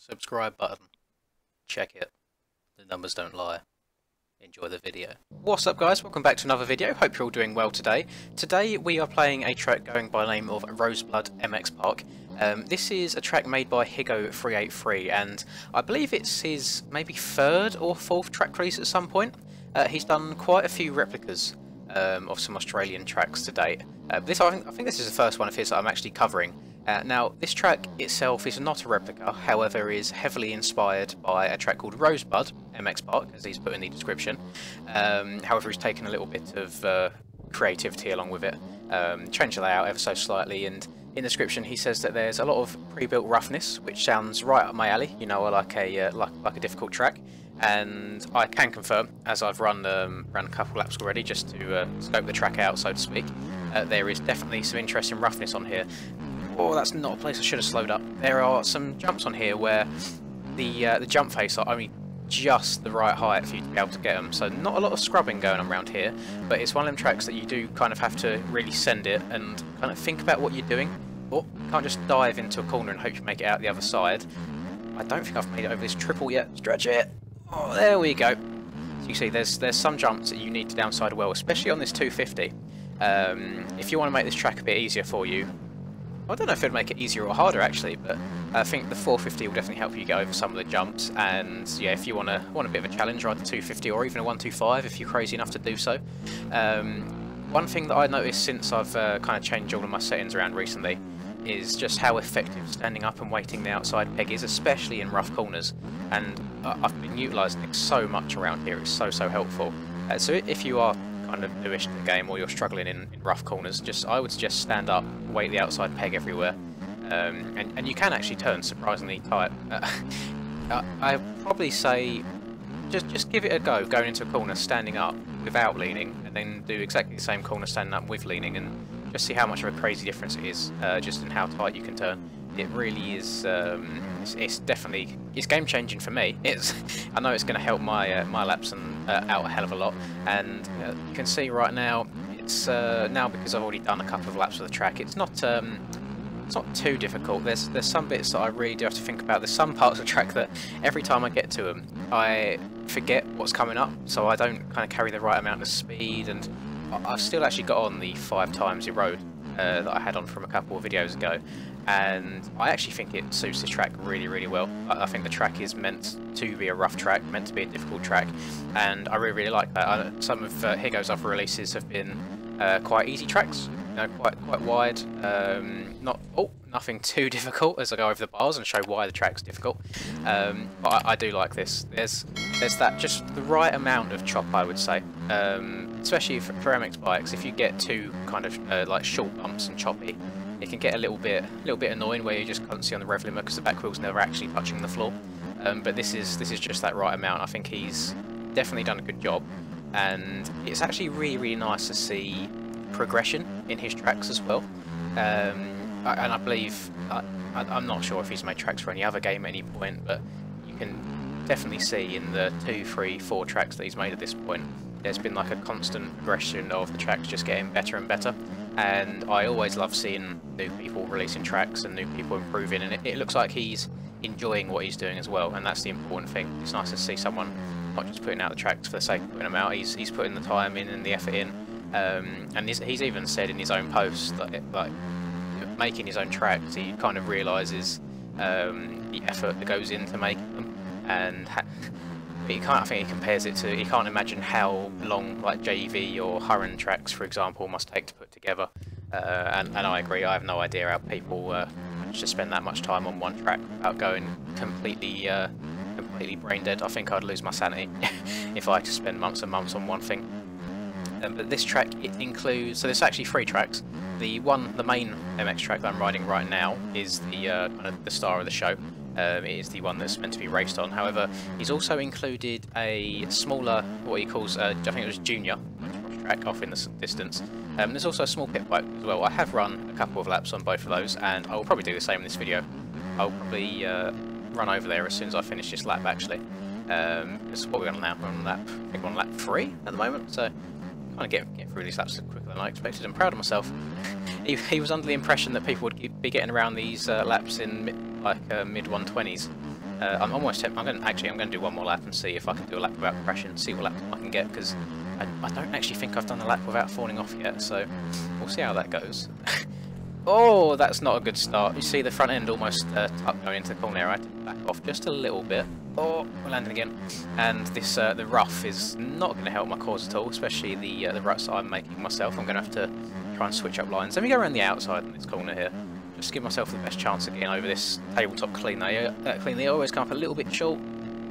subscribe button. Check it. The numbers don't lie. Enjoy the video. What's up guys, welcome back to another video. Hope you're all doing well today. Today we are playing a track going by the name of Roseblud MX Park. This is a track made by Higgo 383 and I believe it's his maybe third or fourth track release at some point. He's done quite a few replicas of some Australian tracks to date. I think this is the first one of his that I'm actually covering. Now, this track itself is not a replica, however is heavily inspired by a track called Rosebud MX Park, as he's put in the description. However, he's taken a little bit of creativity along with it, changed the layout ever so slightly, and in the description he says that there's a lot of pre-built roughness, which sounds right up my alley. You know, I like a difficult track, and I can confirm, as I've run a couple laps already just to scope the track out, so to speak. There is definitely some interesting roughness on here. Oh, that's not a place I should have slowed up. There are some jumps on here where the jump face are only just the right height for you to be able to get them. So not a lot of scrubbing going on around here, but it's one of them tracks that you do kind of have to really send it and kind of think about what you're doing. Oh, you can't just dive into a corner and hope you make it out the other side. I don't think I've made it over this triple yet. Stretch it. Oh, there we go. So you see, there's some jumps that you need to downside well, especially on this 250. If you want to make this track a bit easier for you, I don't know if it'd make it easier or harder actually, but I think the 450 will definitely help you get over some of the jumps. And yeah, if you want a bit of a challenge, ride the 250 or even a 125 if you're crazy enough to do so. One thing that I noticed since I've kind of changed all of my settings around recently is just how effective standing up and waiting the outside peg is, especially in rough corners. And I've been utilising it so much around here. It's so helpful. So if you are kind of newish to the game or you're struggling in rough corners, I would suggest stand up, weight the outside peg everywhere, and you can actually turn surprisingly tight. I'd probably say just give it a go going into a corner standing up without leaning, and then do exactly the same corner standing up with leaning, and just see how much of a crazy difference it is just in how tight you can turn. It really is. It's game changing for me. I know it's going to help my my laps out a hell of a lot, and you can see right now it's now, because I've already done a couple of laps of the track, it's not too difficult. There's some bits that I really do have to think about. There's some parts of the track that every time I get to them I forget what's coming up, so I don't kind of carry the right amount of speed, and I've still actually got on the 5 times the road that I had on from a couple of videos ago, and I actually think it suits this track really well. I think the track is meant to be a rough track, meant to be a difficult track, and I really like that. Some of Higgo's other releases have been quite easy tracks, you know, quite wide, nothing too difficult as I go over the bars and show why the track's difficult. But I do like this. There's that just the right amount of chop, I would say, especially for MX bikes. If you get too kind of like short bumps and choppy, it can get a little bit annoying where you're just constantly on the rev limiter because the back wheel's never actually touching the floor. But this is just that right amount. I think he's definitely done a good job, and it's actually really nice to see progression in his tracks as well. And I believe, I'm not sure if he's made tracks for any other game at any point, but you can definitely see in the 2, 3, 4 tracks that he's made at this point, there's been like a constant progression of the tracks just getting better and better. And I always love seeing new people releasing tracks and new people improving, and it looks like he's enjoying what he's doing as well, and that's the important thing. It's nice to see someone not just putting out the tracks for the sake of putting them out. He's putting the time in and the effort in, and he's even said in his own post that like making his own tracks, he kind of realises the effort that goes into making them, and I think he compares it to, he can't imagine how long like JV or Hurren tracks, for example, must take to put together. And I agree. I have no idea how people manage to spend that much time on one track without going completely brain dead. I think I'd lose my sanity if I had to spend months and months on one thing. But this track, it includes, so there's actually 3 tracks. The main MX track that I'm riding right now is the kind of the star of the show. It is the one that's meant to be raced on. However, he's also included a smaller, what he calls, I think it was junior track off in the distance. There's also a small pit bike as well. I have run a couple of laps on both of those, and I will probably do the same in this video. I'll probably run over there as soon as I finish this lap, actually. Because what we're on now, we're on lap, I think we're on lap 3 at the moment, so kind of get through these laps quicker than I expected. I'm proud of myself. He was under the impression that people would be getting around these laps in mid 120s, I'm almost tempted. I'm going to do one more lap and see if I can do a lap without crashing, see what lap I can get, because I don't actually think I've done a lap without falling off yet, so we'll see how that goes. Oh, that's not a good start. You see the front end almost tucked going into the corner there. I had to back off just a little bit. Oh, we're landing again. And this the rough is not going to help my cause at all, especially the ruts that I'm making myself. I'm going to have to try and switch up lines. Let me go around the outside in this corner here, just to give myself the best chance of getting over this tabletop cleanly. Cleanly, always come up a little bit short.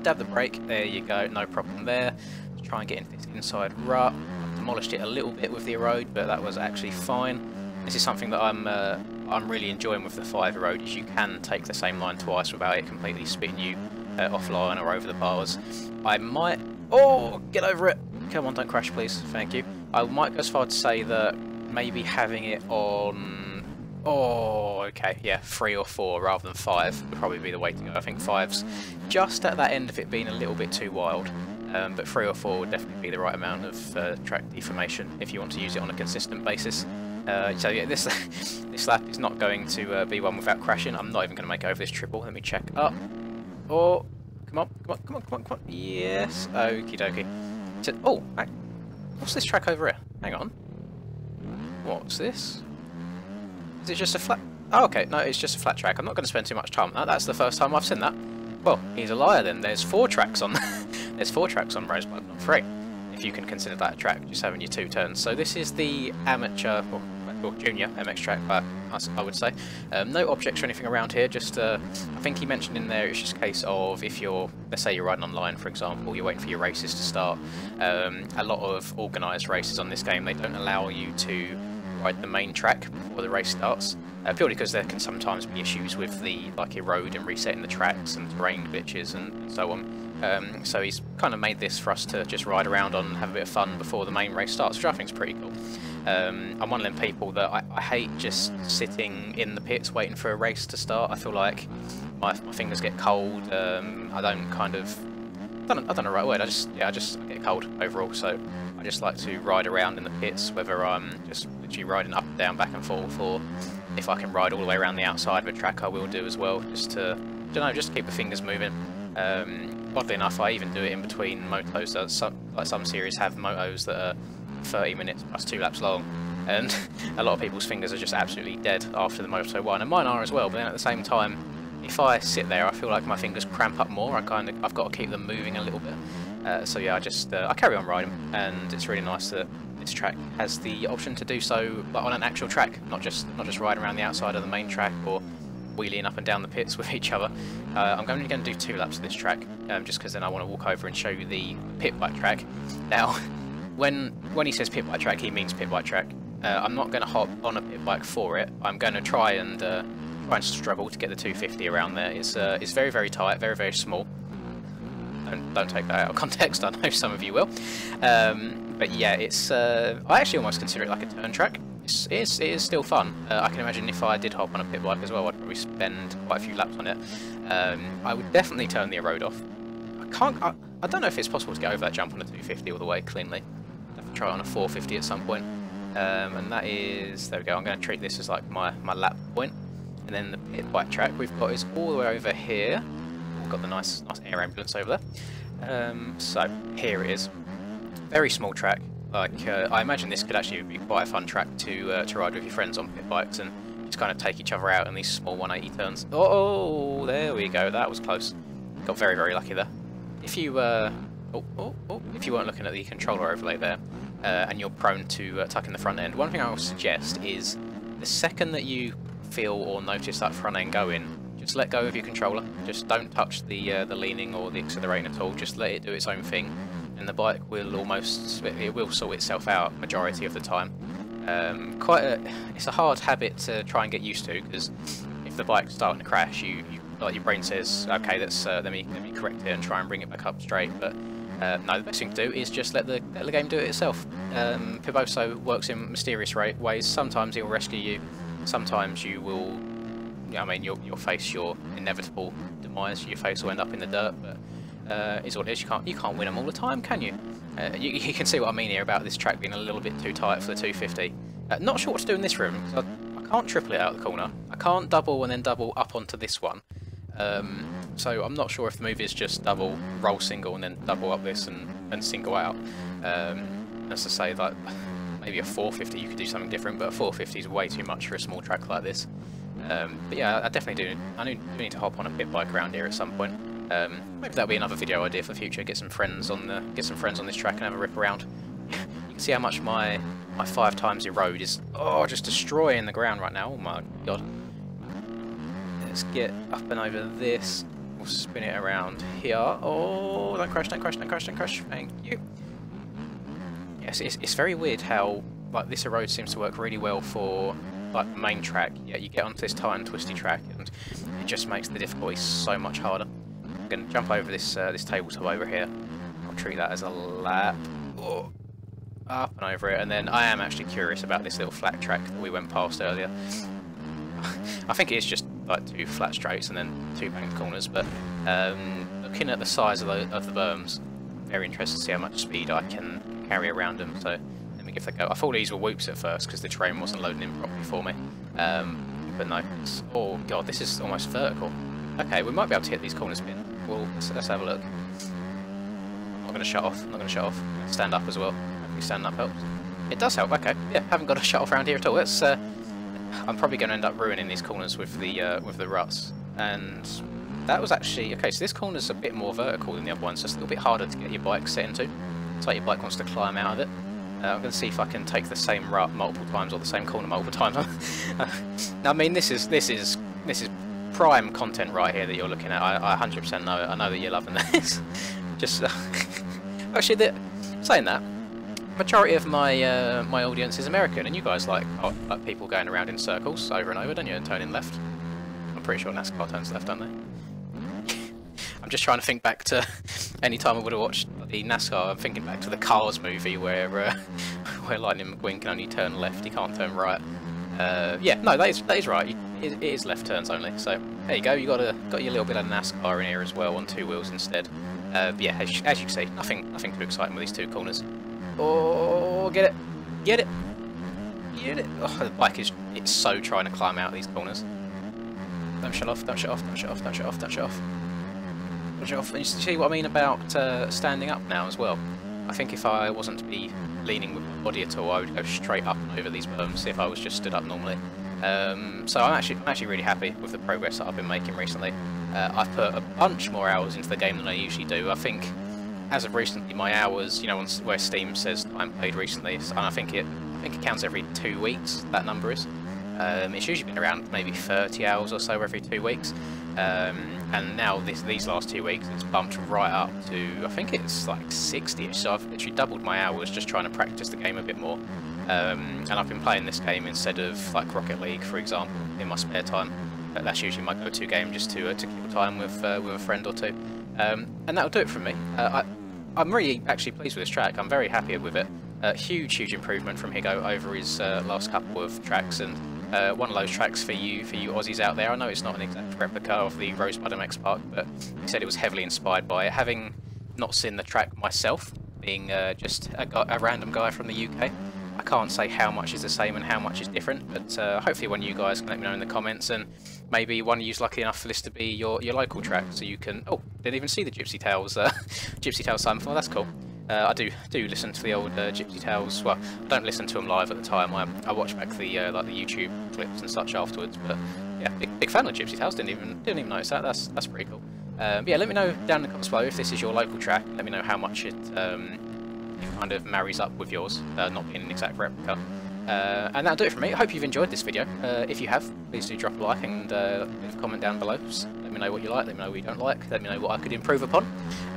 Dab the brake. There you go. No problem there. Let's try and get into this inside rut. I've demolished it a little bit with the erode, but that was actually fine. This is something that I'm really enjoying with the 5 erode, is you can take the same line twice without it completely spitting you offline or over the bars. I might... Oh, get over it! Come on, don't crash, please. Thank you. I might go as far to say that maybe having it on... Oh, okay, yeah, 3 or 4 rather than 5 would probably be the way to go. I think 5's just at that end of it being a little bit too wild. But 3 or 4 would definitely be the right amount of track deformation if you want to use it on a consistent basis. So yeah, this lap is not going to be one without crashing. I'm not even going to make it over this triple. Let me check up. Oh, come on, come on, come on, come on, come on. Yes, okie dokie. Oh, what's this track over here? Hang on. What's this? Is it just a flat... Oh, okay, no, it's just a flat track. I'm not going to spend too much time on that. That's the first time I've seen that. Well, he's a liar then. There's 4 tracks on... There's 4 tracks on Rosebud, not 3. If you can consider that a track, just having your 2 turns. So this is the amateur, or junior MX track, I would say. No objects or anything around here, just, I think he mentioned in there, it's just a case of if you're, let's say you're riding online, for example, you're waiting for your races to start. A lot of organised races on this game, they don't allow you to ride the main track before the race starts, purely because there can sometimes be issues with the, like, erode and resetting the tracks and terrain glitches and so on. So he's kind of made this for us to just ride around on and have a bit of fun before the main race starts, which I think is pretty cool. I'm one of them people that I hate just sitting in the pits waiting for a race to start. I feel like my fingers get cold. I don't kind of... I don't know the right word. I just get cold overall. So I just like to ride around in the pits, whether I'm just literally riding up and down, back and forth, or if I can ride all the way around the outside of a track, I will do as well, just to, I don't know, just to keep the fingers moving. Oddly enough, I even do it in between motos. Some series have motos that are 30 minutes plus 2 laps long, and a lot of people's fingers are just absolutely dead after the Moto 1, and mine are as well, but then at the same time, if I sit there, I feel like my fingers cramp up more. I've got to keep them moving a little bit. So yeah, I carry on riding, and it's really nice that this track has the option to do so, but on an actual track, not just riding around the outside of the main track or wheeling up and down the pits with each other. I'm only going to do 2 laps of this track, just because then I want to walk over and show you the pit bike track. Now, when he says pit bike track, he means pit bike track. I'm not going to hop on a pit bike for it. I'm going to try and struggle to get the 250 around there. It's very, very tight, very, very small. Don't take that out of context. I know some of you will. But yeah, I actually almost consider it like a turn track. It is still fun. I can imagine if I did hop on a pit bike as well, I'd probably spend quite a few laps on it. I would definitely turn the erode off. I don't know if it's possible to get over that jump on a 250 all the way cleanly. I'll have to try it on a 450 at some point. And that is, there we go, I'm going to treat this as like my lap point. And then the pit bike track we've got is all the way over here. We've got the nice air ambulance over there. So here it is. Very small track. Like, I imagine this could actually be quite a fun track to ride with your friends on pit bikes and just kind of take each other out in these small 180 turns. Oh, there we go. That was close. Got very, very lucky there. If you if you weren't looking at the controller overlay there, and you're prone to tucking the front end, one thing I would suggest is the second that you feel or notice that front end going, just let go of your controller. Just don't touch the leaning or the accelerating at all. Just let it do its own thing, and the bike will it will sort itself out majority of the time. It's a hard habit to try and get used to, because if the bike's starting to crash, like your brain says, okay, let me correct it and try and bring it back up straight. But no, the best thing to do is just let the game do it itself. Piboso works in mysterious ways. Sometimes he'll rescue you, sometimes you will. I mean, you'll face your inevitable demise. Your face will end up in the dirt, but it's what it is. You can't win them all the time, can you? You can see what I mean here about this track being a little bit too tight for the 250. Not sure what to do in this room, because I can't triple it out of the corner. I can't double and then double up onto this one. So I'm not sure if the move is just double roll single and then double up this and single out. As I say, like maybe a 450 you could do something different, but a 450 is way too much for a small track like this. But yeah, I definitely do. I need to hop on a pit bike around here at some point. Maybe that'll be another video idea for the future. Get some friends on this track and have a rip around. You can see how much my 5 times your road is just destroying the ground right now. Oh my god. Let's get up and over this. We'll spin it around here. Oh, don't crash, don't crash, don't crash, don't crash. Thank you. Yes, it's very weird how like this road seems to work really well for like the main track. Yeah, you get onto this tight and twisty track, and it just makes the difficulty so much harder. I'm going to jump over this tabletop over here. I'll treat that as a lap. Oh, up and over it, and then I am actually curious about this little flat track that we went past earlier. I think it's just like 2 flat straights and then 2 banked corners, but looking at the size of the berms, very interested to see how much speed I can carry around them. So let me give that a go. I thought these were whoops at first because the terrain wasn't loading in properly for me, but no. Oh god, this is almost vertical. Okay, we might be able to hit these corners a bit. Well, let's have a look. I'm not going to shut off. I'm not going to shut off. Stand up as well. Hopefully standing up helps. It does help. Okay, yeah, haven't got to shut off around here at all. Let's. I'm probably going to end up ruining these corners with the ruts, and that was actually okay. So this corner's a bit more vertical than the other one, so it's a little bit harder to get your bike set into. It's like your bike wants to climb out of it. I'm going to see if I can take the same rut multiple times or the same corner multiple times. I mean, this is prime content right here that you're looking at. I 100% know it. I know that you're loving this. Just actually, saying that, majority of my my audience is American, and you guys like people going around in circles over and over, don't you, and turning left. I'm pretty sure NASCAR turns left, don't they? I'm just trying to think back to any time I would have watched the NASCAR. I'm thinking back to the Cars movie where where Lightning McQueen can only turn left, he can't turn right. Yeah, no, that is right. It is left turns only. So there you go. You got your little bit of NASCAR in here as well on 2 wheels instead. Yeah, as you can see, nothing too exciting with these 2 corners. Oh, get it, get it, get it! Oh, the bike it's so trying to climb out of these corners. Don't shut off! Don't shut off! Don't shut off! Don't shut off! Don't shut off! Don't shut off! And you see what I mean about standing up now as well. I think if I wasn't to be leaning with my body at all, I would go straight up and over these berms if I was just stood up normally. So I'm actually really happy with the progress that I've been making recently. I've put a bunch more hours into the game than I usually do. I think, as of recently, my hours, you know, where Steam says time played recently, and I think it counts every 2 weeks. That number is. It's usually been around maybe 30 hours or so every 2 weeks. And now these last 2 weeks it's bumped right up to, I think it's like 60ish, so I've literally doubled my hours just trying to practice the game a bit more. And I've been playing this game instead of like Rocket League, for example, in my spare time. That's usually my go-to game, just to kill time with a friend or two. And that'll do it from me. I'm really actually pleased with this track. I'm very happy with it. Huge improvement from Higgo over his last couple of tracks, and one of those tracks for you Aussies out there. I know it's not an exact replica of the Rosebud MX Park, but he said it was heavily inspired by it. Having not seen the track myself, being just a random guy from the UK, I can't say how much is the same and how much is different, but hopefully one of you guys can let me know in the comments, and maybe one of you's lucky enough for this to be your local track, so you can... Oh, didn't even see the Gypsy Tales Gypsy Tales sign before. That's cool. I do listen to the old Gypsy Tales. Well, I don't listen to them live at the time. I watch back the like the YouTube clips and such afterwards. But yeah, big fan of Gypsy Tales. Didn't even notice that. That's pretty cool. Yeah, let me know down in the comments below if this is your local track. Let me know how much it kind of marries up with yours, not being an exact replica. And that'll do it from me. I hope you've enjoyed this video. If you have, please do drop a like and leave a comment down below. Just let me know what you like, let me know what you don't like, let me know what I could improve upon.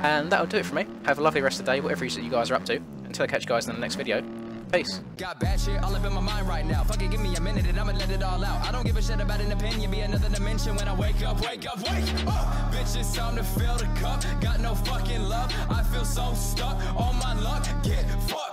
And that'll do it for me. Have a lovely rest of the day, whatever it is that you guys are up to. Until I catch you guys in the next video. Peace. Got bad shit all up in my mind right now. Fuck it, give me a minute and I'ma let it all out. I don't give a shit about an opinion, be another dimension when I wake up. Bitch, it's time to fill the cup. Got no fucking love. I feel so stuck on my luck. Get fucked.